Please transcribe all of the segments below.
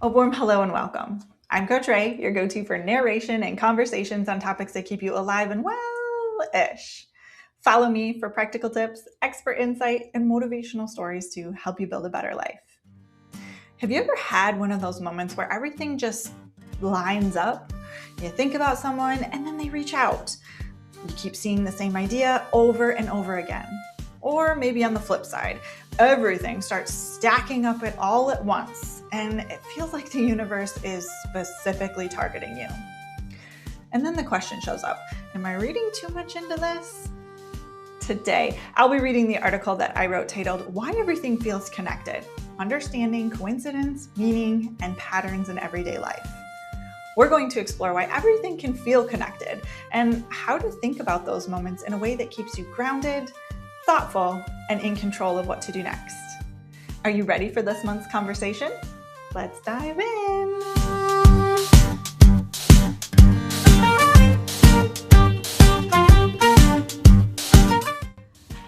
A warm hello and welcome. I'm Coach Ray, your go-to for narration and conversations on topics that keep you alive and well-ish. Follow me for practical tips, expert insight, and motivational stories to help you build a better life. Have you ever had one of those moments where everything just lines up? You think about someone and then they reach out. You keep seeing the same idea over and over again. Or maybe on the flip side, everything starts stacking up all at once, and it feels like the universe is specifically targeting you. And then the question shows up, am I reading too much into this? Today, I'll be reading the article that I wrote titled, Why Everything Feels Connected: Understanding Coincidence, Meaning, and Patterns in Everyday Life. We're going to explore why everything can feel connected and how to think about those moments in a way that keeps you grounded, thoughtful, and in control of what to do next. Are you ready for this month's conversation? Let's dive in.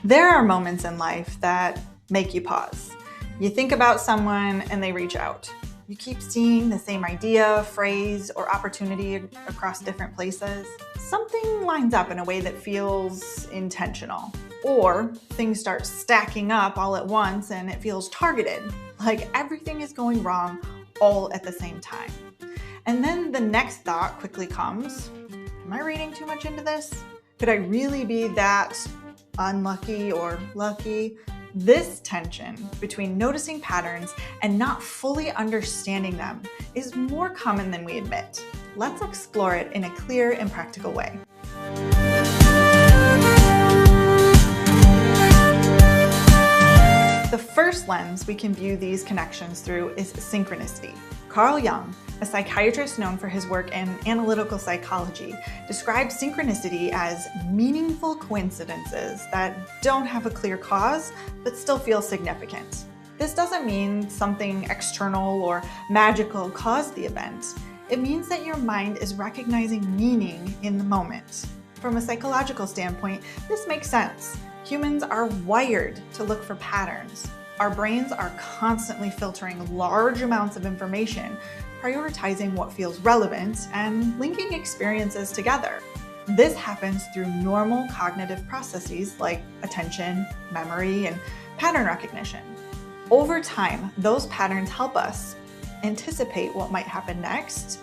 There are moments in life that make you pause. You think about someone and they reach out. You keep seeing the same idea, phrase, or opportunity across different places. Something lines up in a way that feels intentional. Or things start stacking up all at once and it feels targeted, like everything is going wrong all at the same time. And then the next thought quickly comes, am I reading too much into this? Could I really be that unlucky or lucky? This tension between noticing patterns and not fully understanding them is more common than we admit. Let's explore it in a clear and practical way. The first lens we can view these connections through is synchronicity. Carl Jung, a psychiatrist known for his work in analytical psychology, describes synchronicity as meaningful coincidences that don't have a clear cause, but still feel significant. This doesn't mean something external or magical caused the event. It means that your mind is recognizing meaning in the moment. From a psychological standpoint, this makes sense. Humans are wired to look for patterns. Our brains are constantly filtering large amounts of information, prioritizing what feels relevant, and linking experiences together. This happens through normal cognitive processes like attention, memory, and pattern recognition. Over time, those patterns help us anticipate what might happen next,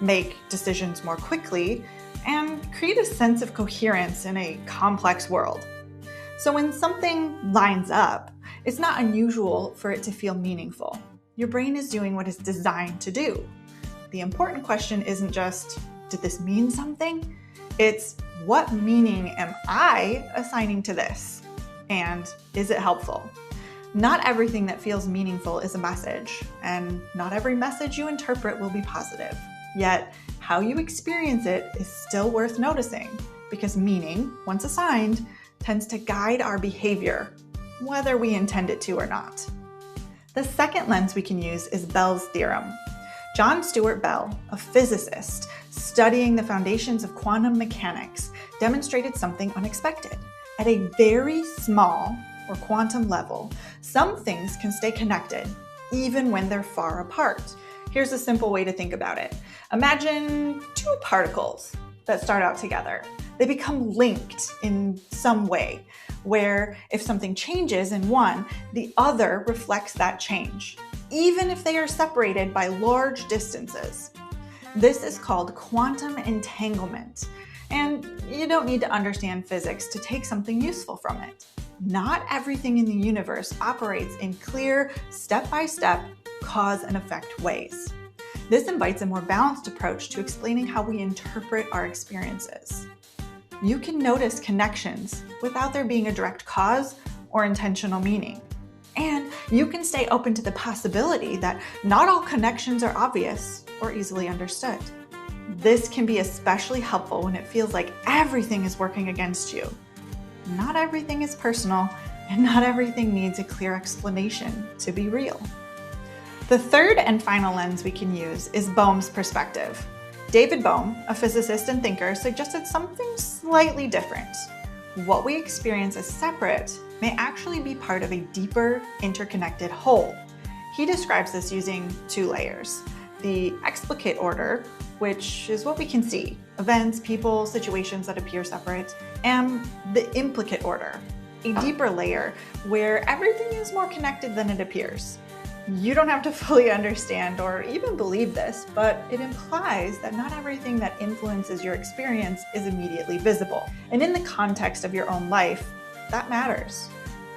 make decisions more quickly, and create a sense of coherence in a complex world. So when something lines up, it's not unusual for it to feel meaningful. Your brain is doing what it's designed to do. The important question isn't just, did this mean something? It's, what meaning am I assigning to this? And is it helpful? Not everything that feels meaningful is a message, and not every message you interpret will be positive. Yet, how you experience it is still worth noticing, because meaning, once assigned, tends to guide our behavior, whether we intend it to or not. The second lens we can use is Bell's theorem. John Stuart Bell, a physicist studying the foundations of quantum mechanics, demonstrated something unexpected. At a very small or quantum level, some things can stay connected even when they're far apart. Here's a simple way to think about it. Imagine two particles that start out together. They become linked in some way, where if something changes in one, the other reflects that change, even if they are separated by large distances. This is called quantum entanglement, and you don't need to understand physics to take something useful from it. Not everything in the universe operates in clear, step-by-step, cause and effect ways. This invites a more balanced approach to explaining how we interpret our experiences. You can notice connections without there being a direct cause or intentional meaning. And you can stay open to the possibility that not all connections are obvious or easily understood. This can be especially helpful when it feels like everything is working against you. Not everything is personal, and not everything needs a clear explanation to be real. The third and final lens we can use is Bohm's perspective. David Bohm, a physicist and thinker, suggested something slightly different. What we experience as separate may actually be part of a deeper, interconnected whole. He He describes this using two layers: the explicate order, which is what we can see, events, people, situations that appear separate, and the implicate order, a deeper layer where everything is more connected than it appears. You don't have to fully understand or even believe this, but it implies that not everything that influences your experience is immediately visible. And in the context of your own life, that matters.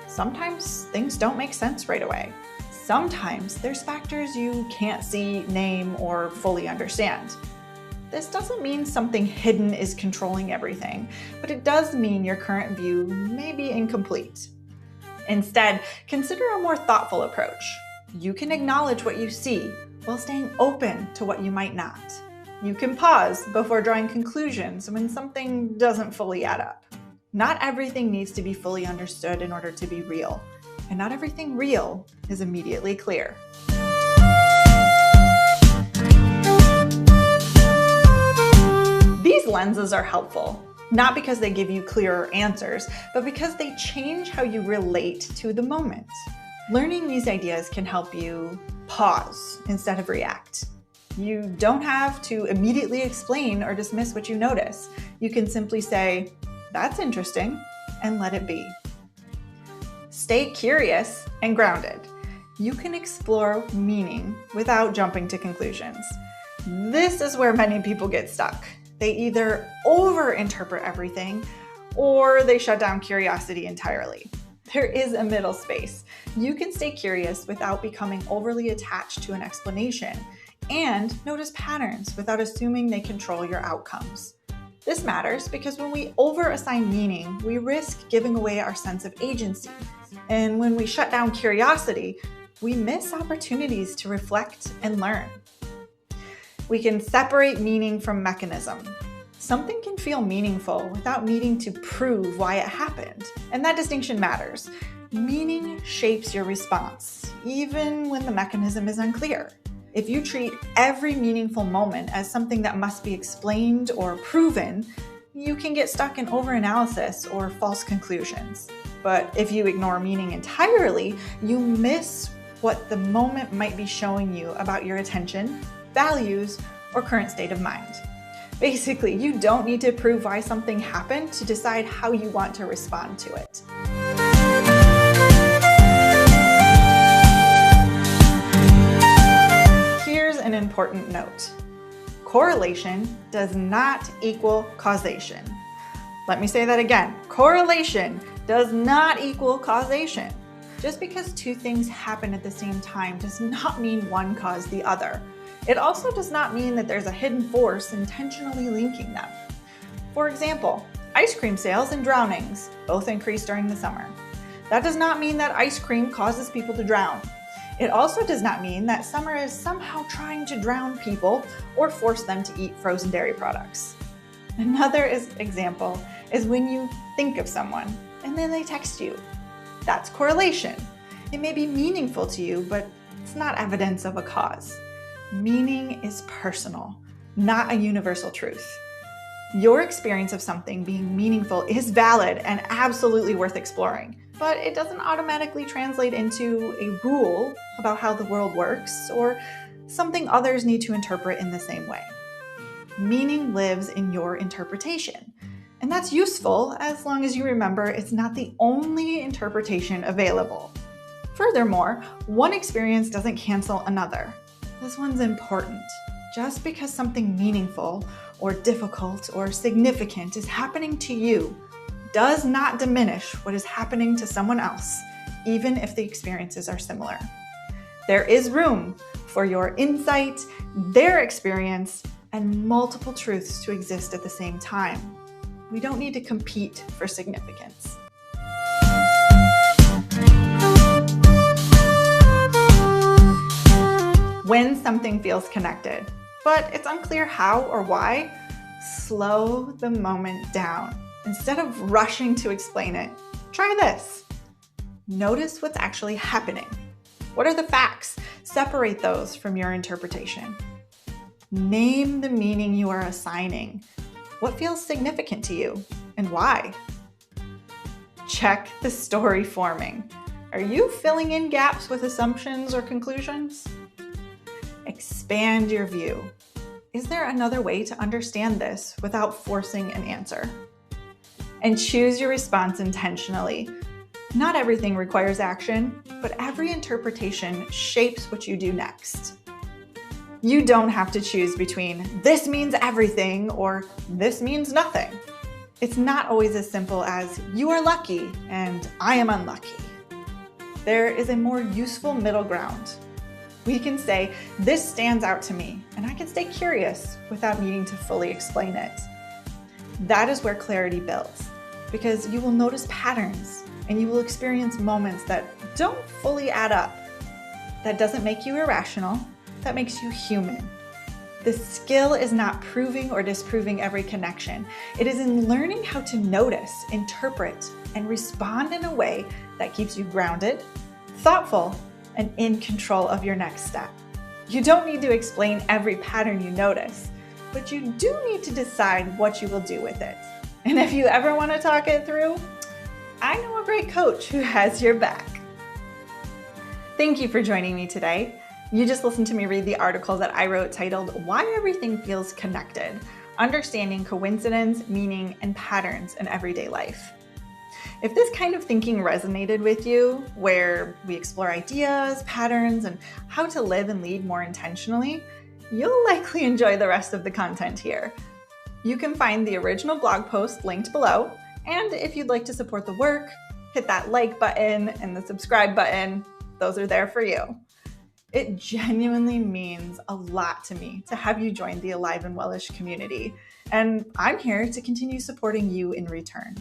Sometimes things don't make sense right away. Sometimes there's factors you can't see, name, or fully understand. This doesn't mean something hidden is controlling everything, but it does mean your current view may be incomplete. Instead, consider a more thoughtful approach. You can acknowledge what you see while staying open to what you might not. You can pause before drawing conclusions when something doesn't fully add up. Not everything needs to be fully understood in order to be real, and not everything real is immediately clear. These lenses are helpful, not because they give you clearer answers, but because they change how you relate to the moment. Learning these ideas can help you pause instead of react. You don't have to immediately explain or dismiss what you notice. You can simply say, "That's interesting," and let it be. Stay curious and grounded. You can explore meaning without jumping to conclusions. This is where many people get stuck. They either overinterpret everything or they shut down curiosity entirely. There is a middle space. You can stay curious without becoming overly attached to an explanation and notice patterns without assuming they control your outcomes. This matters because when we over-assign meaning, we risk giving away our sense of agency. And when we shut down curiosity, we miss opportunities to reflect and learn. We can separate meaning from mechanism. Something can feel meaningful without needing to prove why it happened, and that distinction matters. Meaning shapes your response, even when the mechanism is unclear. If you treat every meaningful moment as something that must be explained or proven, you can get stuck in overanalysis or false conclusions. But if you ignore meaning entirely, you miss what the moment might be showing you about your attention, values, or current state of mind. Basically, you don't need to prove why something happened to decide how you want to respond to it. Here's an important note. Correlation does not equal causation. Let me say that again. Correlation does not equal causation. Just because two things happen at the same time does not mean one caused the other. It also does not mean that there's a hidden force intentionally linking them. For example, ice cream sales and drownings both increase during the summer. That does not mean that ice cream causes people to drown. It also does not mean that summer is somehow trying to drown people or force them to eat frozen dairy products. Another example is when you think of someone and then they text you. That's correlation. It may be meaningful to you, but it's not evidence of a cause. Meaning is personal, not a universal truth. Your experience of something being meaningful is valid and absolutely worth exploring, but it doesn't automatically translate into a rule about how the world works or something others need to interpret in the same way. Meaning lives in your interpretation, and that's useful as long as you remember it's not the only interpretation available. Furthermore, one experience doesn't cancel another. This one's important. Just because something meaningful or difficult or significant is happening to you does not diminish what is happening to someone else, even if the experiences are similar. There is room for your insight, their experience, and multiple truths to exist at the same time. We don't need to compete for significance. When something feels connected, but it's unclear how or why, slow the moment down. Instead of rushing to explain it, try this. Notice what's actually happening. What are the facts? Separate those from your interpretation. Name the meaning you are assigning. What feels significant to you and why? Check the story forming. Are you filling in gaps with assumptions or conclusions? Expand your view. Is there another way to understand this without forcing an answer? And choose your response intentionally. Not everything requires action, but every interpretation shapes what you do next. You don't have to choose between this means everything or this means nothing. It's not always as simple as you are lucky and I am unlucky. There is a more useful middle ground. We can say, this stands out to me, and I can stay curious without needing to fully explain it. That is where clarity builds, because you will notice patterns and you will experience moments that don't fully add up. That doesn't make you irrational, that makes you human. The skill is not proving or disproving every connection. It is in learning how to notice, interpret, and respond in a way that keeps you grounded, thoughtful, and in control of your next step. You don't need to explain every pattern you notice, but you do need to decide what you will do with it. And if you ever want to talk it through, I know a great coach who has your back. Thank you for joining me today. You just listened to me read the article that I wrote titled, Why Everything Feels Connected: Understanding Coincidence, Meaning, and Patterns in Everyday Life. If this kind of thinking resonated with you, where we explore ideas, patterns, and how to live and lead more intentionally, you'll likely enjoy the rest of the content here. You can find the original blog post linked below, and if you'd like to support the work, hit that like button and the subscribe button. Those are there for you. It genuinely means a lot to me to have you join the Alive and Wellish community, and I'm here to continue supporting you in return.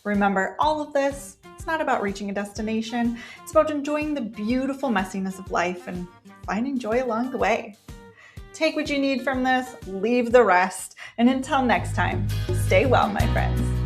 Remember, all of this, it's not about reaching a destination. It's about enjoying the beautiful messiness of life and finding joy along the way. Take what you need from this, leave the rest, and until next time, stay well, my friends.